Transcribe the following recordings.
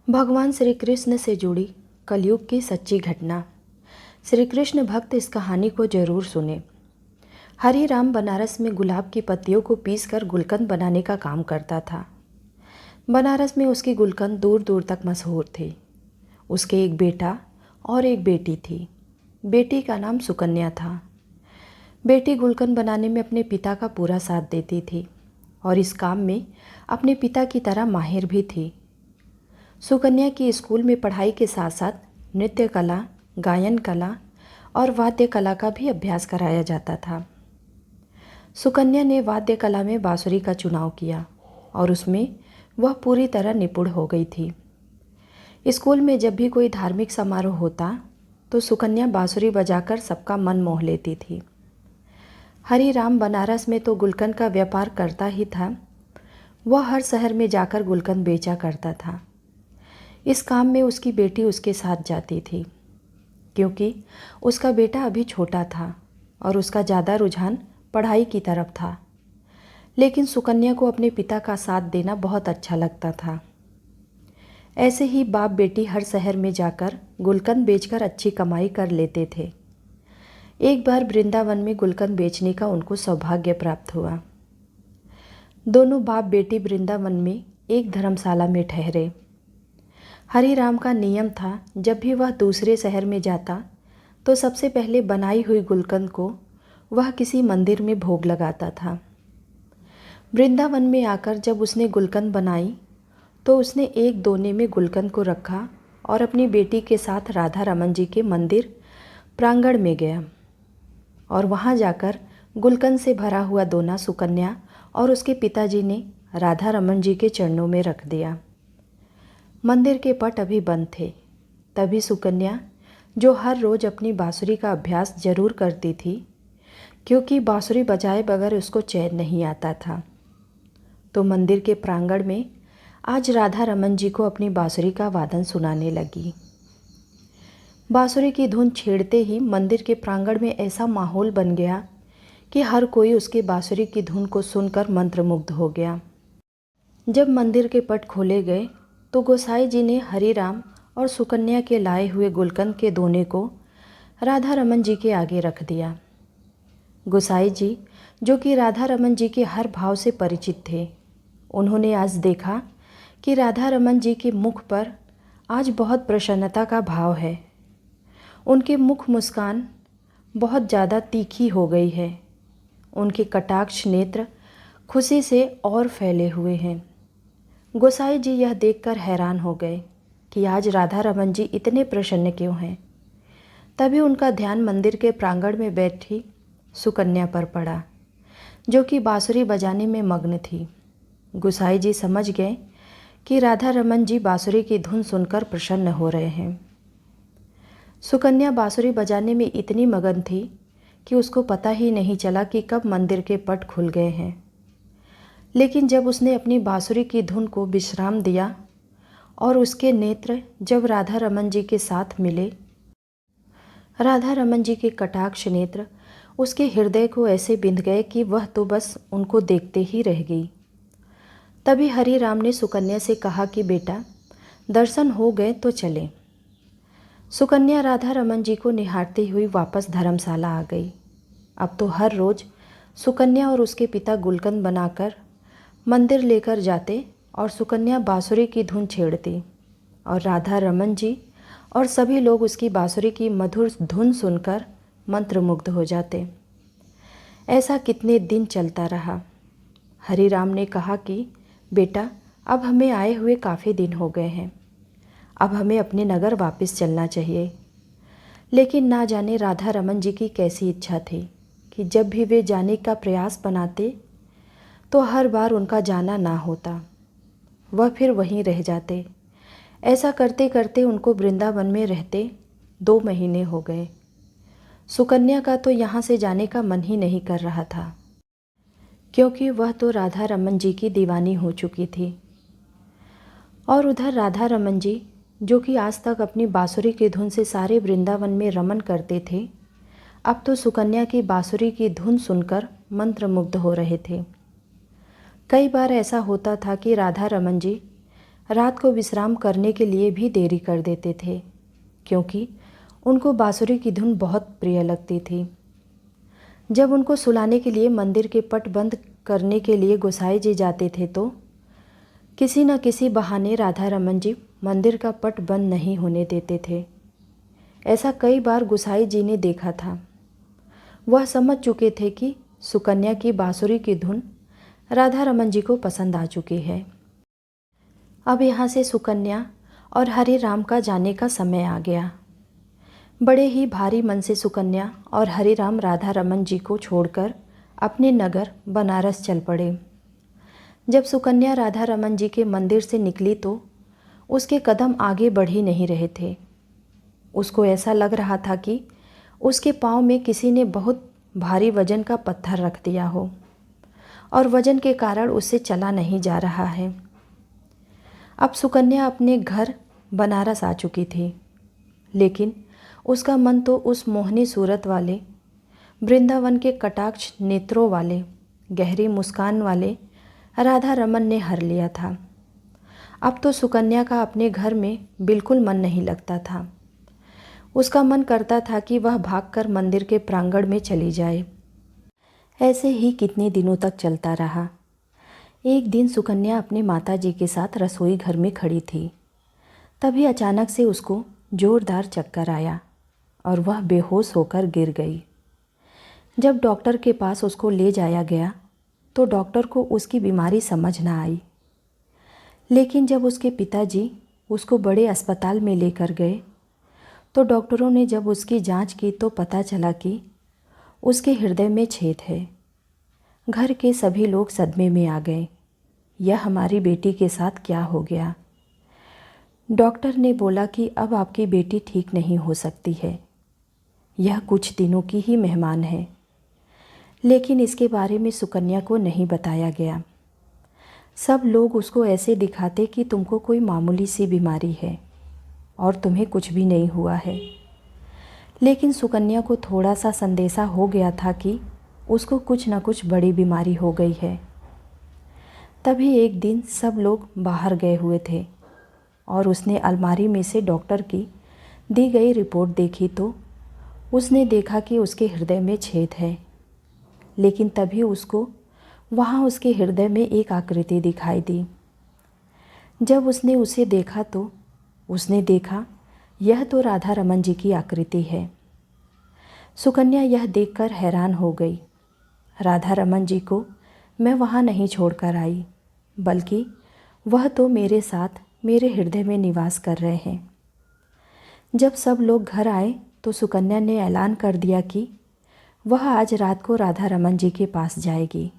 भगवान श्री कृष्ण से जुड़ी कलयुग की सच्ची घटना। श्री कृष्ण भक्त इस कहानी को जरूर सुने। हरि राम बनारस में गुलाब की पत्तियों को पीसकर गुलकंद बनाने का काम करता था। बनारस में उसकी गुलकंद दूर दूर तक मशहूर थी। उसके एक बेटा और एक बेटी थी। बेटी का नाम सुकन्या था। बेटी गुलकंद बनाने में अपने पिता का पूरा साथ देती थी और इस काम में अपने पिता की तरह माहिर भी थी। सुकन्या की स्कूल में पढ़ाई के साथ साथ नृत्य कला, गायन कला और वाद्य कला का भी अभ्यास कराया जाता था। सुकन्या ने वाद्य कला में बांसुरी का चुनाव किया और उसमें वह पूरी तरह निपुण हो गई थी। स्कूल में जब भी कोई धार्मिक समारोह होता तो सुकन्या बांसुरी बजाकर सबका मन मोह लेती थी। हरि राम बनारस में तो गुलकंद का व्यापार करता ही था। वह हर शहर में जाकर गुलकंद बेचा करता था। इस काम में उसकी बेटी उसके साथ जाती थी क्योंकि उसका बेटा अभी छोटा था और उसका ज़्यादा रुझान पढ़ाई की तरफ था। लेकिन सुकन्या को अपने पिता का साथ देना बहुत अच्छा लगता था। ऐसे ही बाप बेटी हर शहर में जाकर गुलकंद बेचकर अच्छी कमाई कर लेते थे। एक बार वृंदावन में गुलकंद बेचने का उनको सौभाग्य प्राप्त हुआ। दोनों बाप बेटी वृंदावन में एक धर्मशाला में ठहरे। हरि राम का नियम था, जब भी वह दूसरे शहर में जाता तो सबसे पहले बनाई हुई गुलकंद को वह किसी मंदिर में भोग लगाता था। वृंदावन में आकर जब उसने गुलकंद बनाई तो उसने एक दोने में गुलकंद को रखा और अपनी बेटी के साथ राधा रमन जी के मंदिर प्रांगण में गया और वहाँ जाकर गुलकंद से भरा हुआ दोना सुकन्या और उसके पिताजी ने राधा रमन जी के चरणों में रख दिया। मंदिर के पट अभी बंद थे। तभी सुकन्या, जो हर रोज़ अपनी बांसुरी का अभ्यास जरूर करती थी क्योंकि बांसुरी बजाए बगैर उसको चैन नहीं आता था, तो मंदिर के प्रांगण में आज राधा रमन जी को अपनी बांसुरी का वादन सुनाने लगी। बांसुरी की धुन छेड़ते ही मंदिर के प्रांगण में ऐसा माहौल बन गया कि हर कोई उसके बांसुरी की धुन को सुनकर मंत्रमुग्ध हो गया। जब मंदिर के पट खोले गए तो गोसाई जी ने हरि राम और सुकन्या के लाए हुए गुलकंद के दोने को राधा रमन जी के आगे रख दिया। गोसाई जी, जो कि राधा रमन जी के हर भाव से परिचित थे, उन्होंने आज देखा कि राधा रमन जी के मुख पर आज बहुत प्रसन्नता का भाव है। उनके मुख मुस्कान बहुत ज़्यादा तीखी हो गई है। उनके कटाक्ष नेत्र खुशी से और फैले हुए हैं। गोसाई जी यह देखकर हैरान हो गए कि आज राधा रमन जी इतने प्रसन्न क्यों हैं। तभी उनका ध्यान मंदिर के प्रांगण में बैठी सुकन्या पर पड़ा, जो कि बांसुरी बजाने में मग्न थी। गोसाई जी समझ गए कि राधा रमन जी बांसुरी की धुन सुनकर प्रसन्न हो रहे हैं। सुकन्या बांसुरी बजाने में इतनी मगन थी कि उसको पता ही नहीं चला कि कब मंदिर के पट खुल गए हैं। लेकिन जब उसने अपनी बांसुरी की धुन को विश्राम दिया और उसके नेत्र जब राधा रमन जी के साथ मिले, राधा रमन जी के कटाक्ष नेत्र उसके हृदय को ऐसे बिंध गए कि वह तो बस उनको देखते ही रह गई। तभी हरि राम ने सुकन्या से कहा कि बेटा, दर्शन हो गए तो चलें। सुकन्या राधा रमन जी को निहारती हुई वापस धर्मशाला आ गई। अब तो हर रोज़ सुकन्या और उसके पिता गुलकंद बनाकर मंदिर लेकर जाते और सुकन्या बांसुरी की धुन छेड़ती और राधा रमन जी और सभी लोग उसकी बांसुरी की मधुर धुन सुनकर मंत्रमुग्ध हो जाते। ऐसा कितने दिन चलता रहा। हरि राम ने कहा कि बेटा, अब हमें आए हुए काफ़ी दिन हो गए हैं। अब हमें अपने नगर वापस चलना चाहिए। लेकिन ना जाने राधा रमन जी की कैसी इच्छा थी कि जब भी वे जाने का प्रयास बनाते तो हर बार उनका जाना ना होता, वह फिर वहीं रह जाते। ऐसा करते करते उनको वृंदावन में रहते 2 महीने हो गए। सुकन्या का तो यहाँ से जाने का मन ही नहीं कर रहा था क्योंकि वह तो राधा रमन जी की दीवानी हो चुकी थी। और उधर राधा रमन जी, जो कि आज तक अपनी बांसुरी की धुन से सारे वृंदावन में रमन करते थे, अब तो सुकन्या की बांसुरी की धुन सुनकर मंत्रमुग्ध हो रहे थे। कई बार ऐसा होता था कि राधा रमन जी रात को विश्राम करने के लिए भी देरी कर देते थे, क्योंकि उनको बांसुरी की धुन बहुत प्रिय लगती थी। जब उनको सुलाने के लिए मंदिर के पट बंद करने के लिए गोसाई जी जाते थे तो किसी न किसी बहाने राधा रमन जी मंदिर का पट बंद नहीं होने देते थे। ऐसा कई बार गोसाई जी ने देखा था। वह समझ चुके थे कि सुकन्या की बांसुरी की धुन राधा रमन जी को पसंद आ चुकी है। अब यहाँ से सुकन्या और हरे राम का जाने का समय आ गया। बड़े ही भारी मन से सुकन्या और हरे राम राधा रमन जी को छोड़कर अपने नगर बनारस चल पड़े। जब सुकन्या राधा रमन जी के मंदिर से निकली तो उसके कदम आगे बढ़ ही नहीं रहे थे। उसको ऐसा लग रहा था कि उसके पाँव में किसी ने बहुत भारी वजन का पत्थर रख दिया हो और वजन के कारण उससे चला नहीं जा रहा है। अब सुकन्या अपने घर बनारस आ चुकी थी, लेकिन उसका मन तो उस मोहनी सूरत वाले, वृंदावन के कटाक्ष नेत्रों वाले, गहरी मुस्कान वाले राधा रमन ने हर लिया था। अब तो सुकन्या का अपने घर में बिल्कुल मन नहीं लगता था। उसका मन करता था कि वह भागकर मंदिर के प्रांगण में चली जाए। ऐसे ही कितने दिनों तक चलता रहा। एक दिन सुकन्या अपने माताजी के साथ रसोई घर में खड़ी थी। तभी अचानक से उसको जोरदार चक्कर आया और वह बेहोश होकर गिर गई। जब डॉक्टर के पास उसको ले जाया गया तो डॉक्टर को उसकी बीमारी समझ न आई। लेकिन जब उसके पिताजी उसको बड़े अस्पताल में लेकर गए तो डॉक्टरों ने जब उसकी जांच की तो पता चला कि उसके हृदय में छेद है। घर के सभी लोग सदमे में आ गए। यह हमारी बेटी के साथ क्या हो गया? डॉक्टर ने बोला कि अब आपकी बेटी ठीक नहीं हो सकती है। यह कुछ दिनों की ही मेहमान है। लेकिन इसके बारे में सुकन्या को नहीं बताया गया। सब लोग उसको ऐसे दिखाते कि तुमको कोई मामूली सी बीमारी है और तुम्हें कुछ भी नहीं हुआ है। लेकिन सुकन्या को थोड़ा सा संदेशा हो गया था कि उसको कुछ न कुछ बड़ी बीमारी हो गई है। तभी एक दिन सब लोग बाहर गए हुए थे और उसने अलमारी में से डॉक्टर की दी गई रिपोर्ट देखी तो उसने देखा कि उसके हृदय में छेद है। लेकिन तभी उसको वहाँ उसके हृदय में एक आकृति दिखाई दी। जब उसने उसे देखा तो उसने देखा यह तो राधा रमन जी की आकृति है। सुकन्या यह देखकर हैरान हो गई। राधा रमन जी को मैं वहाँ नहीं छोड़कर आई, बल्कि वह तो मेरे साथ मेरे हृदय में निवास कर रहे हैं। जब सब लोग घर आए तो सुकन्या ने ऐलान कर दिया कि वह आज रात को राधा रमन जी के पास जाएगी।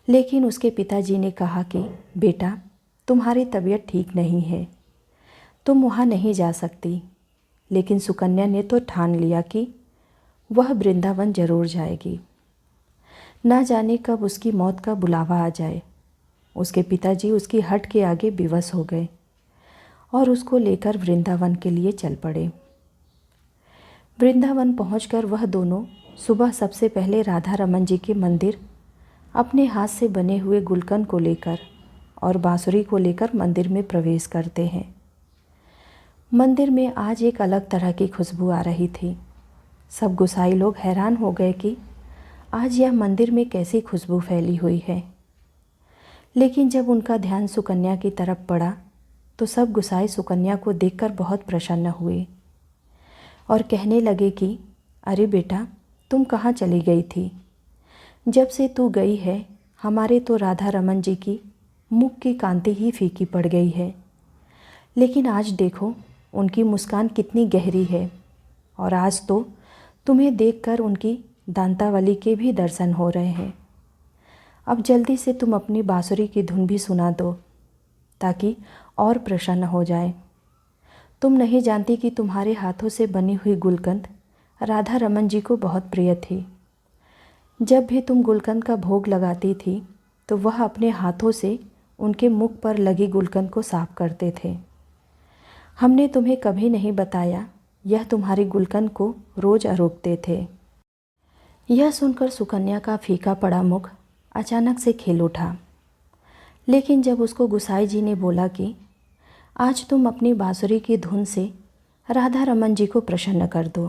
लेकिन उसके पिताजी ने कहा कि बेटा, तुम्हारी तबीयत ठीक नहीं है, तुम वहाँ नहीं जा सकती। लेकिन सुकन्या ने तो ठान लिया कि वह वृंदावन जरूर जाएगी। ना जाने कब उसकी मौत का बुलावा आ जाए। उसके पिताजी उसकी हट के आगे विवश हो गए और उसको लेकर वृंदावन के लिए चल पड़े। वृंदावन पहुंचकर वह दोनों सुबह सबसे पहले राधा रमन जी के मंदिर अपने हाथ से बने हुए गुलकंद को लेकर और बांसुरी को लेकर मंदिर में प्रवेश करते हैं। मंदिर में आज एक अलग तरह की खुशबू आ रही थी। सब गोसाई लोग हैरान हो गए कि आज यह मंदिर में कैसी खुशबू फैली हुई है। लेकिन जब उनका ध्यान सुकन्या की तरफ पड़ा तो सब गोसाई सुकन्या को देखकर बहुत प्रसन्न हुए और कहने लगे कि अरे बेटा, तुम कहाँ चली गई थी? जब से तू गई है हमारे तो राधा रमन जी की मुख की कांति ही फीकी पड़ गई है। लेकिन आज देखो उनकी मुस्कान कितनी गहरी है और आज तो तुम्हें देखकर उनकी दांतावली के भी दर्शन हो रहे हैं। अब जल्दी से तुम अपनी बांसुरी की धुन भी सुना दो ताकि और प्रसन्न हो जाए। तुम नहीं जानती कि तुम्हारे हाथों से बनी हुई गुलकंद राधा रमन जी को बहुत प्रिय थी। जब भी तुम गुलकंद का भोग लगाती थी तो वह अपने हाथों से उनके मुख पर लगी गुलकंद को साफ करते थे। हमने तुम्हें कभी नहीं बताया, यह तुम्हारी गुलकंद को रोज आरोपते थे। यह सुनकर सुकन्या का फीका पड़ा मुख अचानक से खिल उठा। लेकिन जब उसको गुसाई जी ने बोला कि आज तुम अपनी बांसुरी की धुन से राधा रमन जी को प्रसन्न कर दो,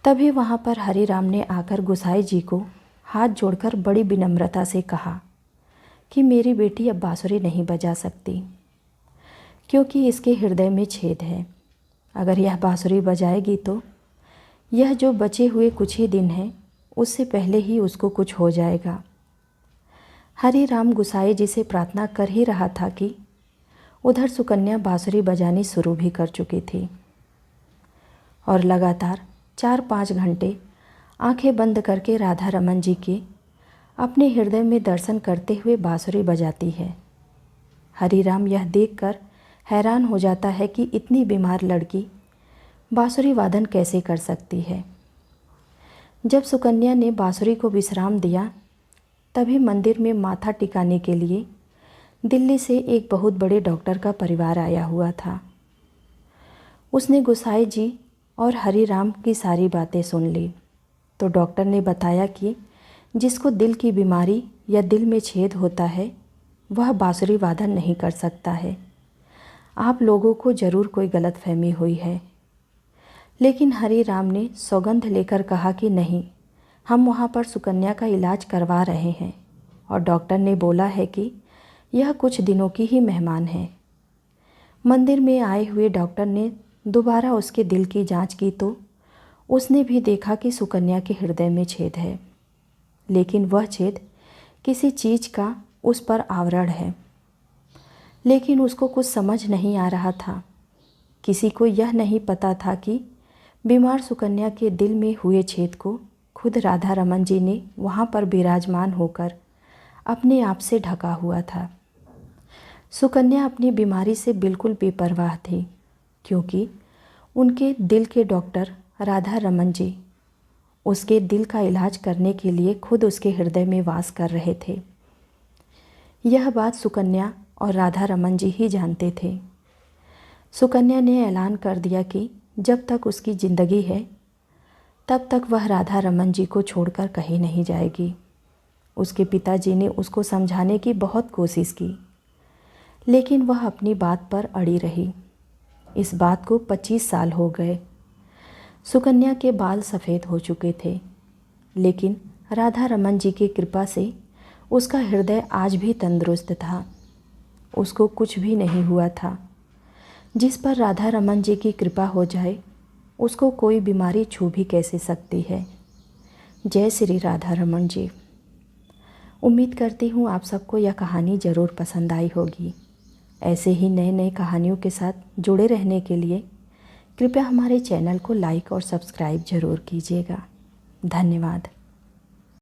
तभी वहाँ पर हरी राम ने आकर गुसाई जी को हाथ जोड़कर बड़ी विनम्रता से कहा कि मेरी बेटी अब बांसुरी नहीं बजा सकती, क्योंकि इसके हृदय में छेद है। अगर यह बांसुरी बजाएगी तो यह जो बचे हुए कुछ ही दिन हैं उससे पहले ही उसको कुछ हो जाएगा। हरी राम गुसाई जी से प्रार्थना कर ही रहा था कि उधर सुकन्या बांसुरी बजानी शुरू भी कर चुकी थी और लगातार 4-5 घंटे आंखें बंद करके राधा रमन जी के अपने हृदय में दर्शन करते हुए बांसुरी बजाती है। हरी राम यह देखकर हैरान हो जाता है कि इतनी बीमार लड़की बांसुरी वादन कैसे कर सकती है। जब सुकन्या ने बांसुरी को विश्राम दिया, तभी मंदिर में माथा टिकाने के लिए दिल्ली से एक बहुत बड़े डॉक्टर का परिवार आया हुआ था। उसने गुसाई जी और हरी राम की सारी बातें सुन ली तो डॉक्टर ने बताया कि जिसको दिल की बीमारी या दिल में छेद होता है वह बांसुरी वादन नहीं कर सकता है। आप लोगों को ज़रूर कोई गलतफहमी हुई है। लेकिन हरी राम ने सौगंध लेकर कहा कि नहीं, हम वहाँ पर सुकन्या का इलाज करवा रहे हैं और डॉक्टर ने बोला है कि यह कुछ दिनों की ही मेहमान है। मंदिर में आए हुए डॉक्टर ने दोबारा उसके दिल की जांच की तो उसने भी देखा कि सुकन्या के हृदय में छेद है, लेकिन वह छेद किसी चीज़ का उस पर आवरण है। लेकिन उसको कुछ समझ नहीं आ रहा था। किसी को यह नहीं पता था कि बीमार सुकन्या के दिल में हुए छेद को खुद राधा रमन जी ने वहाँ पर विराजमान होकर अपने आप से ढका हुआ था। सुकन्या अपनी बीमारी से बिल्कुल बेपरवाह थी, क्योंकि उनके दिल के डॉक्टर राधा रमन जी उसके दिल का इलाज करने के लिए खुद उसके हृदय में वास कर रहे थे। यह बात सुकन्या और राधा रमन जी ही जानते थे। सुकन्या ने ऐलान कर दिया कि जब तक उसकी ज़िंदगी है तब तक वह राधा रमन जी को छोड़कर कहीं नहीं जाएगी। उसके पिताजी ने उसको समझाने की बहुत कोशिश की, लेकिन वह अपनी बात पर अड़ी रही। इस बात को 25 साल हो गए। सुकन्या के बाल सफ़ेद हो चुके थे, लेकिन राधा रमन जी की कृपा से उसका हृदय आज भी तंदुरुस्त था। उसको कुछ भी नहीं हुआ था। जिस पर राधा रमन जी की कृपा हो जाए उसको कोई बीमारी छू भी कैसे सकती है। जय श्री राधा रमन जी। उम्मीद करती हूँ आप सबको यह कहानी ज़रूर पसंद आई होगी। ऐसे ही नए नए कहानियों के साथ जुड़े रहने के लिए कृपया हमारे चैनल को लाइक और सब्सक्राइब ज़रूर कीजिएगा। धन्यवाद।